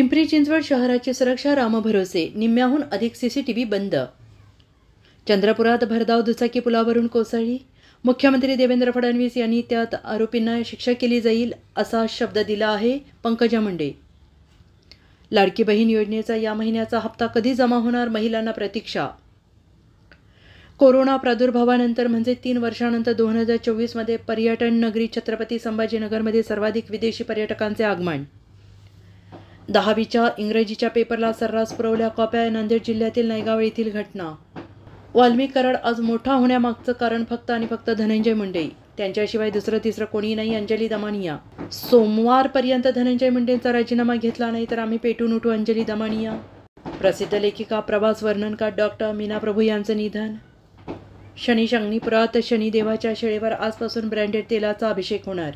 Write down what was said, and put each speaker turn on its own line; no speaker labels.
पिंपरी चिंचवड शहराची सुरक्षा रामभरोसे, निम्म्याहून अधिक सीसीटीव्ही बंद. चंद्रपुरात भरधाव दुचाकी पुलावरून कोसळली. मुख्यमंत्री देवेंद्र फडणवीस यांनी त्यात आरोपींना शिक्षा केली जाईल असा शब्द दिला आहे. पंकजा मुंडे. लाडकी बहीण योजनेचा या महिन्याचा हप्ता कधी जमा होणार, महिलांना प्रतीक्षा. कोरोना प्रादुर्भावानंतर म्हणजे 3 वर्षांनंतर 2024मध्ये पर्यटन नगरी छत्रपती संभाजीनगरमध्ये सर्वाधिक विदेशी पर्यटकांचे आगमन. 10वीच्या इंग्रजीच्या पेपरला सर्रास पुरवल्या कॉप्या. नांदेड जिल्ह्यातील नायगाव येथील घटना. वाल्मिक कराड आज मोठा होण्यामागचं कारण फक्त आणि फक्त धनंजय मुंडे. त्यांच्याशिवाय दुसरं तिसरं कोणी नाही. अंजली दमानिया. सोमवारपर्यंत धनंजय मुंडेंचा राजीनामा घेतला नाही तर आम्ही पेटून उठू. अंजली दमानिया. प्रसिद्ध लेखिका, प्रवास वर्णनकार डॉक्टर मीना प्रभू यांचं निधन. शनी शिंगणापुरात शनिदेवाच्या शिळेवर आजपासून ब्रँडेड तेलाचा अभिषेक होणार.